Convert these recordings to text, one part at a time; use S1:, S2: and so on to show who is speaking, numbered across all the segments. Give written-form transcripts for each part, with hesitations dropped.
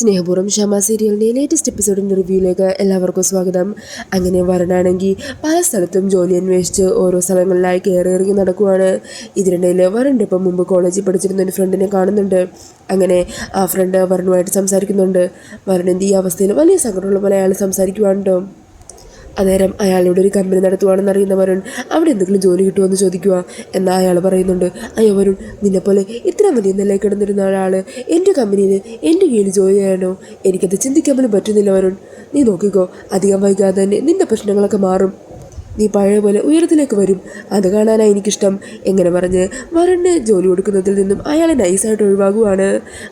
S1: സ്നേഹപൂർവ്വം ക്ഷമ സീരിയലിൻ്റെ ലേറ്റസ്റ്റ് എപ്പിസോഡിൻ്റെ റിവ്യൂയിലേക്ക് എല്ലാവർക്കും സ്വാഗതം. അങ്ങനെ വരനാണെങ്കിൽ പല സ്ഥലത്തും ജോലി അന്വേഷിച്ച് ഓരോ സ്ഥലങ്ങളിലായി കയറി ഇറങ്ങി നടക്കുവാണ്. ഇതിനിടയിൽ വരൻ്റെ ഇപ്പം മുമ്പ് കോളേജിൽ പഠിച്ചിരുന്ന ഒരു ഫ്രണ്ടിനെ കാണുന്നുണ്ട്. അങ്ങനെ ആ ഫ്രണ്ട് വരനുമായിട്ട് സംസാരിക്കുന്നുണ്ട്. വരനെന്ത് ഈ അവസ്ഥയിൽ വലിയ സങ്കടമുള്ള പോലെ അയാൾ സംസാരിക്കുവാണോ. അന്നേരം അയാളുടെ ഒരു കമ്പനി നടത്തുവാണെന്ന് അറിയുന്ന വരുൺ അവിടെ എന്തെങ്കിലും ജോലി കിട്ടുമെന്ന് ചോദിക്കുക. എന്നാൽ അയാൾ പറയുന്നുണ്ട്, അയ്യോ വരുൺ, നിന്നെപ്പോലെ ഇത്ര വലിയ നിലയിൽ കിടന്നിരുന്ന ഒരാൾ എൻ്റെ കമ്പനിയിൽ എൻ്റെ കീഴിൽ ജോലി ചെയ്യാനോ? എനിക്കത് ചിന്തിക്കാൻ പോലും പറ്റുന്നില്ല വരുൺ. നീ നോക്കിക്കോ, അധികം വൈകാതെ തന്നെ നിൻ്റെ പ്രശ്നങ്ങളൊക്കെ മാറും. നീ പഴയ പോലെ ഉയരത്തിലേക്ക് വരും. അത് കാണാനാണ് എനിക്കിഷ്ടം. എങ്ങനെ പറഞ്ഞ് വരുണിന് ജോലി കൊടുക്കുന്നതിൽ നിന്നും അയാളെ നൈസായിട്ട് ഒഴിവാകുവാണ്.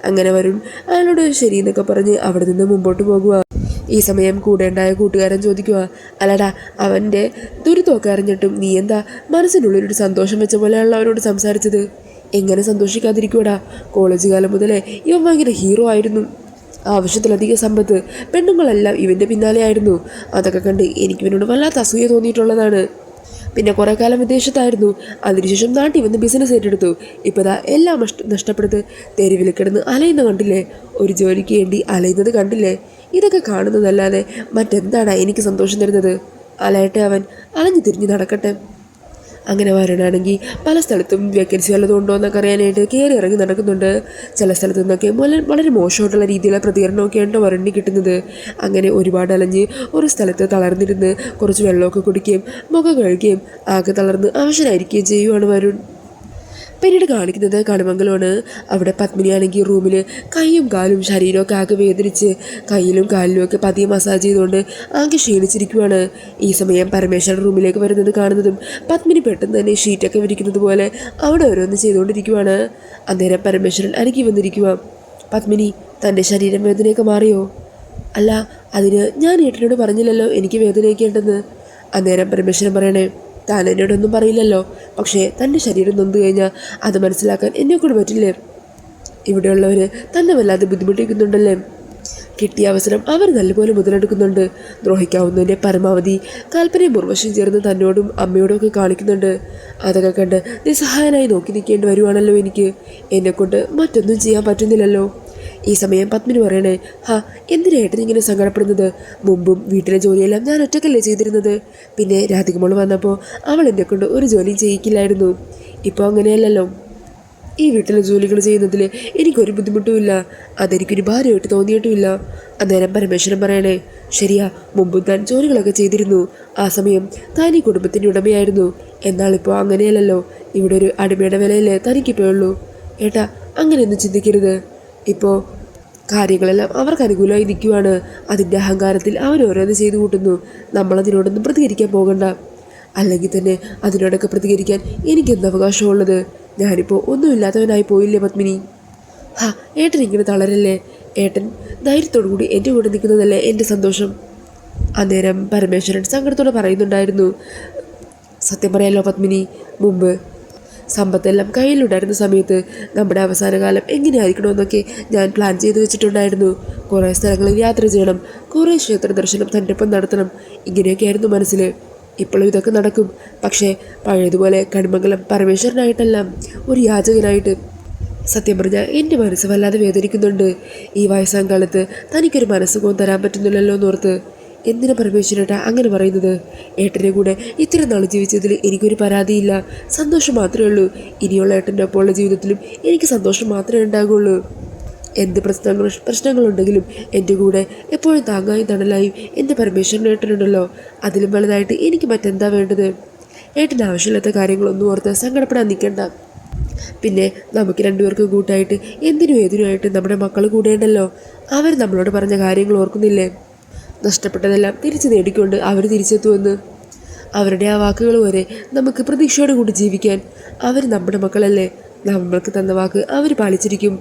S1: അങ്ങനെ വരുൺ അയാളോട് ശരിയെന്നൊക്കെ പറഞ്ഞ് അവിടെ നിന്ന് മുമ്പോട്ട് പോകുക. ഈ സമയം കൂടെ ഉണ്ടായ കൂട്ടുകാരൻ ചോദിക്കുക, അല്ലടാ, അവൻ്റെ ദുരിതമൊക്കെ അറിഞ്ഞിട്ടും നീ എന്താ മനസ്സിനുള്ളിലൊരു സന്തോഷം വെച്ച പോലെയാണല്ലോ അവരോട് സംസാരിച്ചത്? എങ്ങനെ സന്തോഷിക്കാതിരിക്കൂടാ? കോളേജ് കാലം മുതലേ ഇവൻ ഭയങ്കര ഹീറോ ആയിരുന്നു. ആവശ്യത്തിലധികം സമ്പത്ത്, പെണ്ണുങ്ങളെല്ലാം ഇവൻ്റെ പിന്നാലെ ആയിരുന്നു. അതൊക്കെ കണ്ട് എനിക്ക് ഇവനോട് വല്ലാത്ത അസൂയ തോന്നിയിട്ടുള്ളതാണ്. പിന്നെ കുറേ കാലം വിദേശത്തായിരുന്നു. അതിനുശേഷം നാട്ടിൽ വന്ന് ബിസിനസ് ഏറ്റെടുത്തു. ഇപ്പോൾ ദാ എല്ലാം നഷ്ടപ്പെടുത്ത് തെരുവിൽ കിടന്ന് അലയുന്ന കണ്ടില്ലേ? ഒരു ജോലിക്ക് വേണ്ടി അലയുന്നത് കണ്ടില്ലേ? ഇതൊക്കെ കാണുന്നതല്ലാതെ മറ്റെന്താണ് എനിക്ക് സന്തോഷം തരുന്നത്? അലയട്ടെ, അവൻ അലഞ്ഞു തിരിഞ്ഞ് നടക്കട്ടെ. അങ്ങനെ വരണാണെങ്കിൽ പല സ്ഥലത്തും വേക്കൻസി വല്ലതും ഉണ്ടോ എന്നൊക്കെ അറിയാനായിട്ട് കയറി ഇറങ്ങി നടക്കുന്നുണ്ട്. ചില സ്ഥലത്തു നിന്നൊക്കെ വളരെ മോശമായിട്ടുള്ള രീതിയിലുള്ള പ്രതികരണമൊക്കെയാണ് വരണ്ടി കിട്ടുന്നത്. അങ്ങനെ ഒരുപാട് അലഞ്ഞ് ഒരു സ്ഥലത്ത് തളർന്നിരുന്ന് കുറച്ച് വെള്ളമൊക്കെ കുടിക്കുകയും മുഖം കഴുകുകയും ആകെ തളർന്ന് അവശനായിരിക്കുകയും ചെയ്യുവാണ് വരുൺ. പിന്നീട് കാണിക്കുന്നത് കണിമംഗലമാണ്. അവിടെ പത്മിനിയാണെങ്കിൽ റൂമിൽ കൈയും കാലും ശരീരമൊക്കെ ആകെ വേദനിച്ച് കയ്യിലും കാലിലും ഒക്കെ പതിയെ മസാജ് ചെയ്തുകൊണ്ട് ആകെ ക്ഷീണിച്ചിരിക്കുവാണ്. ഈ സമയം പരമേശ്വരൻ റൂമിലേക്ക് വരുന്നത് കാണുന്നതും പത്മിനി പെട്ടെന്ന് തന്നെ ഷീറ്റൊക്കെ വിരിക്കുന്നത് പോലെ അവിടെ ഓരോന്ന് ചെയ്തുകൊണ്ടിരിക്കുവാണ്. അന്നേരം പരമേശ്വരൻ അരികി വന്നിരിക്കുക. പത്മിനി, തൻ്റെ ശരീരം വേദനയൊക്കെ മാറിയോ? അല്ല, അതിന് ഞാൻ ഏട്ടനോട് പറഞ്ഞില്ലല്ലോ എനിക്ക് വേദനയൊക്കെ ഉണ്ടെന്ന്. അന്നേരം പരമേശ്വരൻ പറയണേ, താൻ എന്നോടൊന്നും പറയില്ലല്ലോ, പക്ഷേ തൻ്റെ ശരീരം നൊന്തു കഴിഞ്ഞാൽ അത് മനസ്സിലാക്കാൻ എന്നെക്കൂടെ പറ്റില്ലേ? ഇവിടെയുള്ളവർ തന്നെ വല്ലാതെ ബുദ്ധിമുട്ടിക്കുന്നുണ്ടല്ലേ? കിട്ടിയ അവസരം അവർ നല്ലപോലെ മുതലെടുക്കുന്നുണ്ട്. ദ്രോഹിക്കാവുന്നതിൻ്റെ പരമാവധി കൽപ്പനയും മുർവശം ചേർന്ന് തന്നോടും അമ്മയോടും ഒക്കെ കാണിക്കുന്നുണ്ട്. അതൊക്കെ കണ്ട് നിസ്സഹായനായി നോക്കി നിൽക്കേണ്ടി വരുവാണല്ലോ എനിക്ക്. എന്നെക്കൊണ്ട് മറ്റൊന്നും ചെയ്യാൻ പറ്റുന്നില്ലല്ലോ. ഈ സമയം പത്മിനി പറയണേ, എന്തിനായിട്ട് ഇങ്ങനെ സങ്കടപ്പെടുന്നത്? മുമ്പും വീട്ടിലെ ജോലിയെല്ലാം ഞാൻ ഒറ്റക്കല്ലേ ചെയ്തിരുന്നത്. പിന്നെ രാധികമോൾ വന്നപ്പോൾ അവൾ എന്നെക്കൊണ്ട് ഒരു ജോലിയും ചെയ്യിക്കില്ലായിരുന്നു. ഇപ്പോൾ അങ്ങനെയല്ലല്ലോ. ഈ വീട്ടിലെ ജോലികൾ ചെയ്യുന്നതിൽ എനിക്കൊരു ബുദ്ധിമുട്ടുമില്ല. അതെനിക്കൊരു ഭാരമായിട്ട് തോന്നിയിട്ടുമില്ല. അന്നേരം പരമേശ്വരൻ പറയണേ, ശരിയാ, മുമ്പും താൻ ജോലികളൊക്കെ ചെയ്തിരുന്നു. ആ സമയം താൻ ഈ കുടുംബത്തിൻ്റെ ഉടമയായിരുന്നു. എന്നാളിപ്പോൾ അങ്ങനെയല്ലല്ലോ. ഇവിടെ ഒരു അടിമയുടെ വിലയല്ലേ തനിക്കിപ്പോൾ ഉള്ളൂ. ഏട്ടാ, അങ്ങനെയൊന്നും ചിന്തിക്കരുത്. ഇപ്പോൾ കാര്യങ്ങളെല്ലാം അവർക്ക് അനുകൂലമായി നിൽക്കുവാണ്. അതിൻ്റെ അഹങ്കാരത്തിൽ അവരോരോന്ന് ചെയ്തു കൂട്ടുന്നു. നമ്മളതിനോടൊന്നും പ്രതികരിക്കാൻ പോകണ്ട. അല്ലെങ്കിൽ തന്നെ അതിനോടൊക്കെ പ്രതികരിക്കാൻ എനിക്കെന്ത് അവകാശമുള്ളത്? ഞാനിപ്പോൾ ഒന്നുമില്ലാത്തവനായി പോയില്ലേ പത്മിനി? ഏട്ടൻ ഇങ്ങനെ തളരല്ലേ. ഏട്ടൻ ധൈര്യത്തോടു കൂടി എൻ്റെ കൂടെ നിൽക്കുന്നതല്ലേ എൻ്റെ സന്തോഷം. അന്നേരം പരമേശ്വരൻ സങ്കടത്തോടെ പറയുന്നുണ്ടായിരുന്നു, സത്യം പറയാലോ പത്മിനി, മുമ്പ് സമ്പത്തെല്ലാം കയ്യിലുണ്ടായിരുന്ന സമയത്ത് നമ്മുടെ അവസാനകാലം എങ്ങനെയായിരിക്കണമെന്നൊക്കെ ഞാൻ പ്ലാൻ ചെയ്ത് വെച്ചിട്ടുണ്ടായിരുന്നു. കുറേ സ്ഥലങ്ങളിൽ യാത്ര ചെയ്യണം, കുറേ ക്ഷേത്ര ദർശനം തൻ്റെ ഒപ്പം നടത്തണം, ഇങ്ങനെയൊക്കെയായിരുന്നു മനസ്സിൽ. ഇപ്പോഴും ഇതൊക്കെ നടക്കും. പക്ഷേ പഴയതുപോലെ കണിമംഗലം പരമേശ്വരനായിട്ടല്ല, ഒരു യാചകനായിട്ട്. സത്യം പറഞ്ഞാൽ എൻ്റെ മനസ്സ് വല്ലാതെ വേദനിക്കുന്നുണ്ട്. ഈ വയസ്സാം കാലത്ത് തനിക്കൊരു മനസ്സുഖവും തരാൻ പറ്റുന്നില്ലല്ലോ എന്നോർത്ത്. എന്തിനാ പരമേശ്വരേട്ടാ അങ്ങനെ പറയുന്നത്? ഏട്ടൻ്റെ കൂടെ ഇത്ര നാൾ ജീവിച്ചതിൽ എനിക്കൊരു പരാതിയില്ല, സന്തോഷം മാത്രമേ ഉള്ളൂ. ഇനിയുള്ള ഏട്ടൻ്റെ ഒപ്പമുള്ള ജീവിതത്തിലും എനിക്ക് സന്തോഷം മാത്രമേ ഉണ്ടാകുള്ളൂ. എന്ത് പ്രശ്നങ്ങളുണ്ടെങ്കിലും എൻ്റെ കൂടെ എപ്പോഴും താങ്ങായും തണലായും എൻ്റെ പരമേശ്വരൻ ഏട്ടനുണ്ടല്ലോ. അതിലും വലുതായിട്ട് എനിക്ക് മറ്റെന്താ വേണ്ടത്? ഏട്ടന് ആവശ്യമില്ലാത്ത കാര്യങ്ങളൊന്നും ഓർത്ത് സങ്കടപ്പെടാൻ നിൽക്കണ്ട. പിന്നെ നമുക്ക് രണ്ടുപേർക്ക് കൂട്ടായിട്ട് എന്തിനും ഏതിനുമായിട്ട് നമ്മുടെ മക്കൾ കൂടെ ഉണ്ടല്ലോ. അവർ നമ്മളോട് പറഞ്ഞ കാര്യങ്ങൾ ഓർക്കുന്നില്ലേ? നഷ്ടപ്പെട്ടതെല്ലാം തിരിച്ചു നേടിക്കൊണ്ട് അവർ തിരിച്ചെത്തുമെന്ന്. അവരുടെ ആ വാക്കുകൾ വരെ നമുക്ക് പ്രതീക്ഷയോടെ കൂടി ജീവിക്കാൻ. അവർ നമ്മുടെ മക്കളല്ലേ. നമ്മൾക്ക് തന്ന വാക്ക് അവർ പാലിച്ചിരിക്കും.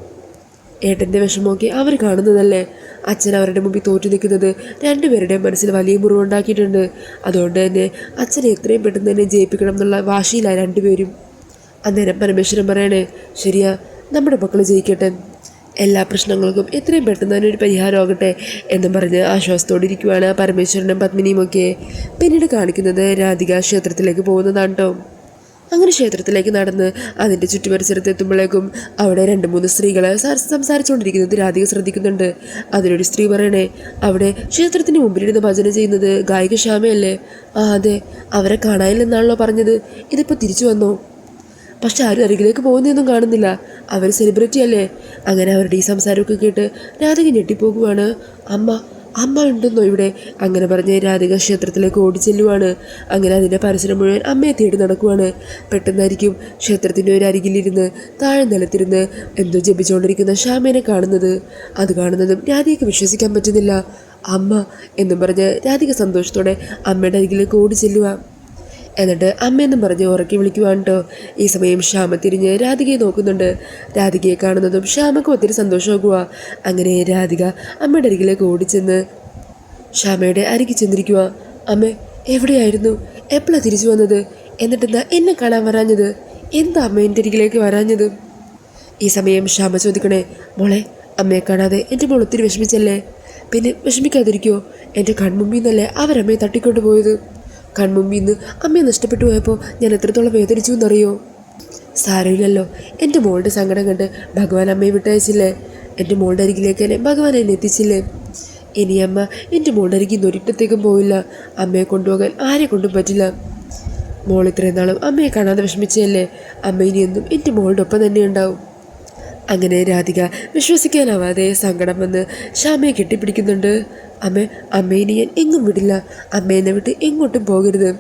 S1: ഏട്ടൻ്റെ വിഷമമൊക്കെ അവർ കാണുന്നതല്ലേ. അച്ഛൻ അവരുടെ മുമ്പിൽ തോറ്റു നിൽക്കുന്നത് രണ്ടുപേരുടെയും മനസ്സിൽ വലിയ മുറിവുണ്ടാക്കിയിട്ടുണ്ട്. അതുകൊണ്ട് തന്നെ അച്ഛനെ എത്രയും പെട്ടെന്ന് തന്നെ ജയിപ്പിക്കണം എന്നുള്ള വാശിയിലാണ് രണ്ടുപേരും. അന്നേരം പരമേശ്വരൻ പറയണേ, ശരിയാ, നമ്മുടെ മക്കൾ ജയിക്കട്ടെ. എല്ലാ പ്രശ്നങ്ങൾക്കും എത്രയും പെട്ടെന്ന് തന്നെ ഒരു പരിഹാരമാകട്ടെ എന്നും പറഞ്ഞ് ആശ്വാസത്തോടെ ഇരിക്കുവാണ് പരമേശ്വരനും പത്മിനിയുമൊക്കെ. പിന്നീട് കാണിക്കുന്നത് രാധിക ക്ഷേത്രത്തിലേക്ക് പോകുന്നതാണ് കേട്ടോ. അങ്ങനെ ക്ഷേത്രത്തിലേക്ക് നടന്ന് അതിൻ്റെ ചുറ്റുപരിസരത്ത് എത്തുമ്പോഴേക്കും അവിടെ 2-3 സ്ത്രീകൾ സംസാരിച്ചുകൊണ്ടിരിക്കുന്നത് രാധിക ശ്രദ്ധിക്കുന്നുണ്ട്. അതിലൊരു സ്ത്രീ പറയണേ, അവിടെ ക്ഷേത്രത്തിന് മുമ്പിലിരുന്ന് ഭജന ചെയ്യുന്നത് ഗായിക ശ്യാമയല്ലേ? ആ അതെ, അവരെ കാണാനില്ലെന്നാണല്ലോ പറഞ്ഞത്. ഇതിപ്പോൾ തിരിച്ചു വന്നോ? പക്ഷെ ആരും അരികിലേക്ക് പോകുന്നതൊന്നും കാണുന്നില്ല. അവർ സെലിബ്രിറ്റി അല്ലേ? അങ്ങനെ അവരുടെ ഈ സംസാരമൊക്കെ കേട്ട് രാധിക ഞെട്ടിപ്പോകുവാണ്. അമ്മ ഉണ്ടെന്നോ ഇവിടെ? അങ്ങനെ പറഞ്ഞ് രാധിക ക്ഷേത്രത്തിലേക്ക് ഓടിച്ചെല്ലുവാണ്. അങ്ങനെ അതിൻ്റെ പരിസരം മുഴുവൻ അമ്മയെ തേടി നടക്കുവാണ്. പെട്ടെന്നായിരിക്കും ക്ഷേത്രത്തിൻ്റെ ഒരു അരികിലിരുന്ന് താഴെ നിലത്തിരുന്ന് എന്തോ ജപിച്ചുകൊണ്ടിരിക്കുന്ന ശ്യാമേനെ കാണുന്നത്. അത് കാണുന്നതും രാധികയ്ക്ക് വിശ്വസിക്കാൻ പറ്റുന്നില്ല. അമ്മ എന്നും പറഞ്ഞ് രാധിക സന്തോഷത്തോടെ അമ്മയുടെ അരികിലേക്ക് ഓടിച്ചെല്ലുക. എന്നിട്ട് അമ്മയെന്നും പറഞ്ഞ് ഉറക്കി വിളിക്കുവാണ് കേട്ടോ. ഈ സമയം ശ്യാമ തിരിഞ്ഞ് രാധികയെ നോക്കുന്നുണ്ട്. രാധികയെ കാണുന്നതും ശ്യാമക്കും ഒത്തിരി സന്തോഷമാകുക. അങ്ങനെ രാധിക അമ്മയുടെ അരികിലേക്ക് ഓടിച്ചെന്ന് ശ്യാമയുടെ അരികിൽ ചെന്നിരിക്കുക. അമ്മ എവിടെയായിരുന്നു? എപ്പോഴാണ് തിരിച്ചു വന്നത്? എന്നിട്ടെന്താ എന്നെ കാണാൻ വരാഞ്ഞത്? എന്താ അമ്മ എൻ്റെ അരികിലേക്ക് വരാഞ്ഞത്? ഈ സമയം ശ്യാമ ചോദിക്കണേ, മോളെ അമ്മയെ കാണാതെ എൻ്റെ മോൾ ഒത്തിരി വിഷമിച്ചല്ലേ? പിന്നെ വിഷമിക്കാതിരിക്കുമോ? എൻ്റെ കൺമുമ്പിൽ നിന്നല്ലേ അവരമ്മയെ തട്ടിക്കൊണ്ട് പോയത്. കൺമുമ്പിൽ നിന്ന് അമ്മയെ നഷ്ടപ്പെട്ടു പോയപ്പോൾ ഞാൻ എത്രത്തോളം വേദനിച്ചു എന്നറിയോ? സാരമില്ലല്ലോ, എൻ്റെ മോളുടെ സങ്കടം കണ്ട് ഭഗവാൻ അമ്മയെ വിട്ടയച്ചില്ലേ? എൻ്റെ മോളുടെ അരികിലേക്ക് തന്നെ ഭഗവാൻ എന്നെ എത്തിച്ചില്ലേ? ഇനി അമ്മ എൻ്റെ മോളുടെ അരികിൽ നിന്ന് ഒരിടത്തേക്കും പോവില്ല. അമ്മയെ കൊണ്ടുപോകാൻ ആരെ കൊണ്ടും പറ്റില്ല. മോൾ ഇത്രയും നാളും അമ്മയെ കാണാതെ വിഷമിച്ചല്ലേ? അമ്മ ഇനിയെന്നും എൻ്റെ മോളുടെ ഒപ്പം തന്നെ ഉണ്ടാവും. അങ്ങനെ രാധിക വിശ്വസിക്കാനാവാതെ സങ്കടം വന്ന് ശ്യാമയെ കെട്ടിപ്പിടിക്കുന്നുണ്ട്. അമ്മേനെ ഞാൻ എങ്ങും വിടില്ല. അമ്മേനെ വിട്ട് എങ്ങോട്ടും പോകരുത്.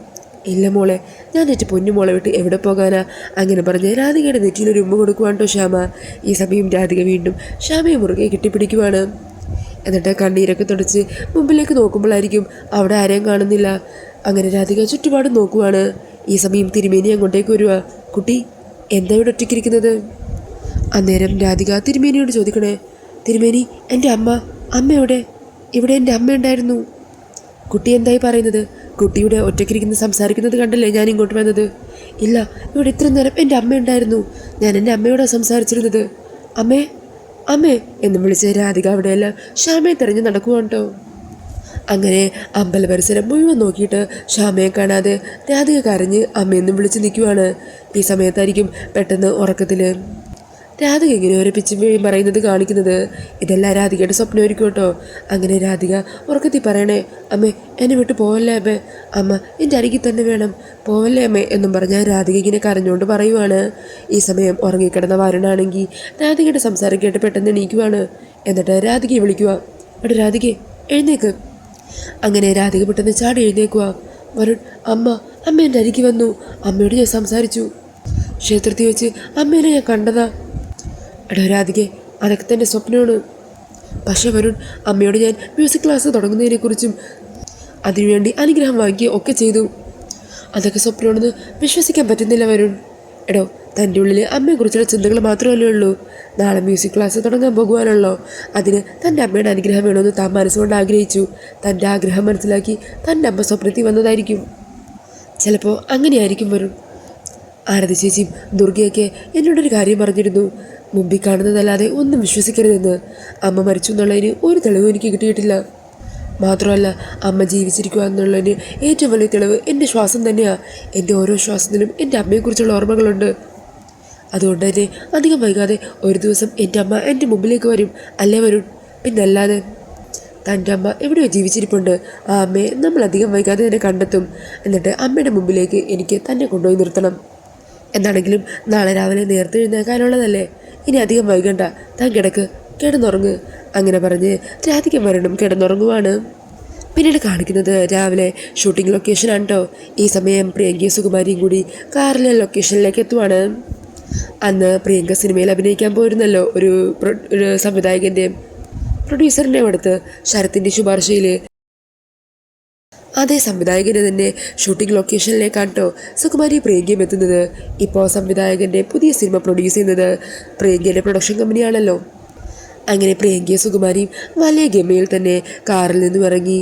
S1: ഇല്ല മോളെ, ഞാൻ എൻ്റെ പൊന്നുമോളെ വിട്ട് എവിടെ പോകാനാ? അങ്ങനെ പറഞ്ഞ് രാധികയുടെ നെറ്റിയിലൊരു ഉമ്മ കൊടുക്കുവാണ് കേട്ടോ ശ്യാമ. ഈ സമയം രാധിക വീണ്ടും ശ്യാമയെ മുറുകെ കെട്ടിപ്പിടിക്കുവാണ്. എന്നിട്ട് കണ്ണീരൊക്കെ തുടച്ച് മുമ്പിലേക്ക് നോക്കുമ്പോഴായിരിക്കും അവിടെ ആരെയും കാണുന്നില്ല. അങ്ങനെ രാധിക ചുറ്റുപാടും നോക്കുവാണ്. ഈ സമയം തിരുമേനി അങ്ങോട്ടേക്ക് വരുക. കുട്ടി, എന്താ ഇവിടെ ഒറ്റയ്ക്കിരിക്കുന്നത്? അന്നേരം രാധിക തിരുമേനിയോട് ചോദിക്കണേ, തിരുമേനി എൻ്റെ അമ്മ എവിടെ? ഇവിടെ എൻ്റെ അമ്മ ഉണ്ടായിരുന്നു. കുട്ടി എന്തായി പറയുന്നത്? കുട്ടിയുടെ ഒറ്റയ്ക്കിരിക്കുന്ന സംസാരിക്കുന്നത് കണ്ടല്ലേ ഞാൻ ഇങ്ങോട്ട് വന്നത്. ഇല്ല, ഇവിടെ ഇത്ര നേരം എൻ്റെ അമ്മ ഉണ്ടായിരുന്നു. ഞാൻ എൻ്റെ അമ്മയോടാണ് സംസാരിച്ചിരുന്നത്. അമ്മേ എന്നും വിളിച്ച് രാധിക അവിടെയെല്ലാം ശ്യാമയെ തിരഞ്ഞ് നടക്കുവാണ് കേട്ടോ. അങ്ങനെ അമ്പല പരിസരം മുഴുവൻ നോക്കിയിട്ട് ശ്യാമയെ കാണാതെ രാധിക കരഞ്ഞ് അമ്മയെന്നും വിളിച്ച് നിൽക്കുവാണ്. ഈ സമയത്തായിരിക്കും പെട്ടെന്ന് ഉറക്കത്തിൽ രാധിക ഇങ്ങനെ ഓരോ പിച്ചും പറയുന്നത് കാണിക്കുന്നത്. ഇതെല്ലാം രാധികയുടെ സ്വപ്നമായിരിക്കും കേട്ടോ. അങ്ങനെ രാധിക ഉറക്കത്തിൽ പറയണേ, അമ്മേ എന്നെ വിട്ട് പോവല്ലേ അമ്മേ, അമ്മ എൻ്റെ അരികിൽ തന്നെ വേണം, പോവല്ലേ അമ്മേ എന്നും പറഞ്ഞാൽ രാധിക ഇങ്ങനെ കരഞ്ഞുകൊണ്ട് പറയുവാണ്. ഈ സമയം ഉറങ്ങിക്കിടന്ന വരുണാണെങ്കിൽ രാധികയുടെ സംസാരം കേട്ട് പെട്ടെന്ന് എണീക്കുവാണ്. എന്നിട്ട് രാധികയെ വിളിക്കുക, എടാ രാധികയെ എഴുന്നേക്ക്. അങ്ങനെ രാധിക പെട്ടെന്ന് ചാടി എഴുന്നേക്കുക. വരുൺ, അമ്മ എൻ്റെ അരികിൽ വന്നു. അമ്മയോട് ഞാൻ സംസാരിച്ചു. ക്ഷേത്രത്തിൽ വെച്ച് അമ്മേനെ ഞാൻ കണ്ടതാ. എടാ രാധികെ, അതൊക്കെ തന്നെ സ്വപ്നമാണ്. പക്ഷേ വരുൺ, അമ്മയോട് ഞാൻ മ്യൂസിക് ക്ലാസ് തുടങ്ങുന്നതിനെക്കുറിച്ചും അതിനുവേണ്ടി അനുഗ്രഹം വാങ്ങിക്കുകയും ഒക്കെ ചെയ്തു. അതൊക്കെ സ്വപ്നമാണെന്ന് വിശ്വസിക്കാൻ പറ്റുന്നില്ല വരുൺ. എടോ, തൻ്റെ ഉള്ളിൽ അമ്മയെക്കുറിച്ചുള്ള ചിന്തകൾ മാത്രമല്ലേ ഉള്ളൂ. നാളെ മ്യൂസിക് ക്ലാസ് തുടങ്ങാൻ പോകുവാനല്ലോ. അതിന് തൻ്റെ അമ്മയുടെ അനുഗ്രഹം വേണമെന്ന് താൻ മനസ്സുകൊണ്ട് ആഗ്രഹിച്ചു. തൻ്റെ ആഗ്രഹം മനസ്സിലാക്കി തൻ്റെ അമ്മ സ്വപ്നത്തിൽ വന്നതായിരിക്കും. ചിലപ്പോൾ അങ്ങനെയായിരിക്കും വരുൺ. ആരതി ചേച്ചിയും ദുർഗയൊക്കെ എന്നോടൊരു കാര്യം പറഞ്ഞിരുന്നു. മുമ്പിൽ കാണുന്നതല്ലാതെ ഒന്നും വിശ്വസിക്കരുതെന്ന്. അമ്മ മരിച്ചു എന്നുള്ളതിന് ഒരു തെളിവും എനിക്ക് കിട്ടിയിട്ടില്ല. മാത്രമല്ല, അമ്മ ജീവിച്ചിരിക്കുക എന്നുള്ളതിന് ഏറ്റവും വലിയ തെളിവ് എൻ്റെ ശ്വാസം തന്നെയാണ്. എൻ്റെ ഓരോ ശ്വാസത്തിലും എൻ്റെ അമ്മയെക്കുറിച്ചുള്ള ഓർമ്മകളുണ്ട്. അതുകൊണ്ട് തന്നെ അധികം വൈകാതെ ഒരു ദിവസം എൻ്റെ അമ്മ എൻ്റെ മുമ്പിലേക്ക് വരും, അല്ലേ വരും? പിന്നല്ലാതെ. തൻ്റെ അമ്മ എവിടെയോ ജീവിച്ചിരിപ്പുണ്ട്. ആ അമ്മയെ നമ്മൾ അധികം വൈകാതെ തന്നെ കണ്ടെത്തും. എന്നിട്ട് അമ്മയുടെ മുമ്പിലേക്ക് എനിക്ക് തന്നെ കൊണ്ടുപോയി നിർത്തണം. എന്താണെങ്കിലും നാളെ രാവിലെ നേരത്തെ എഴുന്നേക്കാനുള്ളതല്ലേ. ഇനി അധികം വൈകണ്ട, താൻ കിടന്നുറങ്ങ്. അങ്ങനെ പറഞ്ഞ് രാധിക വരണം കിടന്നുറങ്ങുവാണ്. പിന്നീട് കാണിക്കുന്നത് രാവിലെ ഷൂട്ടിംഗ് ലൊക്കേഷനാണ് കേട്ടോ. ഈ സമയം പ്രിയങ്കയും സുകുമാരിയും കൂടി കാറിലെ ലൊക്കേഷനിലേക്ക് എത്തുവാണ്. അന്ന് പ്രിയങ്ക സിനിമയിൽ അഭിനയിക്കാൻ പോയിരുന്നല്ലോ ഒരു സംവിധായകൻ്റെയും പ്രൊഡ്യൂസറിൻ്റെയും അടുത്ത് ശരത്തിൻ്റെ ശുപാർശയിൽ. അതേ സംവിധായകന് തന്നെ ഷൂട്ടിംഗ് ലൊക്കേഷനിലേക്കാണ് കേട്ടോ സുകുമാരി പ്രിയങ്കയും എത്തുന്നത്. ഇപ്പോൾ സംവിധായകൻ്റെ പുതിയ സിനിമ പ്രൊഡ്യൂസ് ചെയ്യുന്നത് പ്രിയങ്കയുടെ പ്രൊഡക്ഷൻ കമ്പനിയാണല്ലോ. അങ്ങനെ പ്രിയങ്കയും സുകുമാരിയും വലിയ ഗമയിൽ തന്നെ കാറിൽ നിന്നും ഇറങ്ങി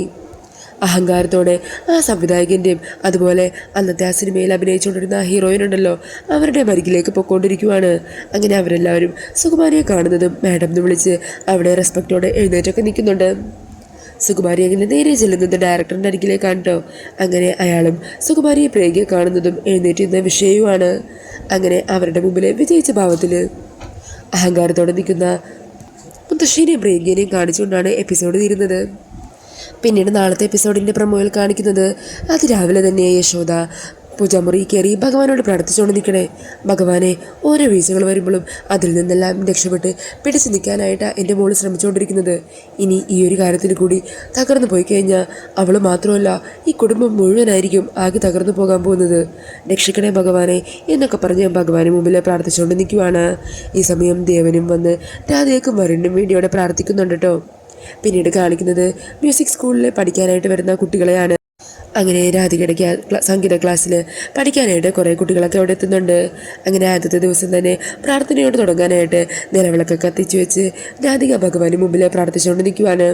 S1: അഹങ്കാരത്തോടെ ആ സംവിധായകൻ്റെയും അതുപോലെ അന്നത്തെ ആ സിനിമയിൽ അഭിനയിച്ചുകൊണ്ടിരുന്ന ഹീറോയിൻ ഉണ്ടല്ലോ അവരുടെ അരികിലേക്ക് പൊയ്ക്കൊണ്ടിരിക്കുവാണ്. അങ്ങനെ അവരെല്ലാവരും സുകുമാരിയെ കാണുന്നതും മാഡം എന്ന് വിളിച്ച് അവിടെ റെസ്പെക്റ്റോടെ എഴുന്നേറ്റൊക്കെ നിൽക്കുന്നുണ്ട്. സുകുമാരി അങ്ങനെ നേരെ ചെല്ലുന്നത് ഡയറക്ടറിൻ്റെ അരികിലേക്കാണ് കേട്ടോ. അങ്ങനെ അയാളും സുകുമാരിയെ പ്രേഗയെ കാണുന്നതും എഴുന്നേറ്റുന്ന വിഷയവുമാണ്. അങ്ങനെ അവരുടെ മുമ്പിൽ വിജയിച്ച ഭാവത്തിൽ അഹങ്കാരത്തോടെ നിൽക്കുന്ന മുത്തശ്ശീനെയും പ്രേഗിയനെയും കാണിച്ചുകൊണ്ടാണ് എപ്പിസോഡ് തീരുന്നത്. പിന്നീട് നാളത്തെ എപ്പിസോഡിൻ്റെ പ്രമോയിൽ കാണിക്കുന്നത് അതിരാവിലെ തന്നെ യശോദ പൂജാമുറി കയറി ഭഗവാനോട് പ്രാർത്ഥിച്ചുകൊണ്ട് നിൽക്കണേ. ഭഗവാനെ, ഓരോ വീഴ്ചകൾ വരുമ്പോഴും അതിൽ നിന്നെല്ലാം രക്ഷപ്പെട്ട് പിടിച്ചു നിൽക്കാനായിട്ടാണ് എൻ്റെ മോള് ശ്രമിച്ചുകൊണ്ടിരിക്കുന്നത്. ഇനി ഈ ഒരു കാര്യത്തിൽ കൂടി തകർന്നു പോയി കഴിഞ്ഞാൽ അവൾ മാത്രമല്ല, ഈ കുടുംബം മുഴുവനായിരിക്കും ആകെ തകർന്നു പോകാൻ പോകുന്നത്. രക്ഷിക്കണേ ഭഗവാനെ എന്നൊക്കെ പറഞ്ഞ് ഭഗവാന് മുമ്പിൽ പ്രാർത്ഥിച്ചുകൊണ്ട് നിൽക്കുവാണ്. ഈ സമയം ദേവനും വന്ന് രാധയ്ക്കും വരുണിനും വേണ്ടി അവിടെ പ്രാർത്ഥിക്കുന്നുണ്ട് കേട്ടോ. പിന്നീട് കാണിക്കുന്നത് മ്യൂസിക് സ്കൂളിൽ പഠിക്കാനായിട്ട് വരുന്ന കുട്ടികളെയാണ്. അങ്ങനെ രാധികയുടെ സംഗീത ക്ലാസ്സിൽ പഠിക്കാനായിട്ട് കുറേ കുട്ടികളൊക്കെ അവിടെ എത്തുന്നുണ്ട്. അങ്ങനെ ആദ്യത്തെ ദിവസം തന്നെ പ്രാർത്ഥനയോട് തുടങ്ങാനായിട്ട് നിലവിളക്കൊക്കെ കത്തിച്ചു വെച്ച് രാധിക ഭഗവാന് മുമ്പിൽ പ്രാർത്ഥിച്ചുകൊണ്ട് നിൽക്കുവാണ്.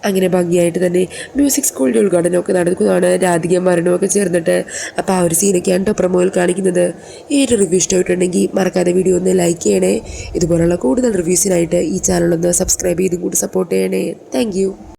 S1: അങ്ങനെ ഭംഗിയായിട്ട് തന്നെ മ്യൂസിക് സ്കൂളിൻ്റെ ഉദ്ഘാടനമൊക്കെ നടക്കുന്നതാണ് രാധികയും മരണമൊക്കെ ചേർന്നിട്ട്. അപ്പോൾ ആ ഒരു സീനൊക്കെയാണ് കേട്ടോ പ്രമോയിൽ കാണിക്കുന്നത്. ഈ ഒരു റിവ്യൂ ഇഷ്ടമായിട്ടുണ്ടെങ്കിൽ മറക്കാതെ വീഡിയോ ഒന്ന് ലൈക്ക് ചെയ്യണേ. ഇതുപോലുള്ള കൂടുതൽ റിവ്യൂസിനായിട്ട് ഈ ചാനലൊന്ന് സബ്സ്ക്രൈബ് ചെയ്തും കൂടി സപ്പോർട്ട് ചെയ്യണേ. താങ്ക്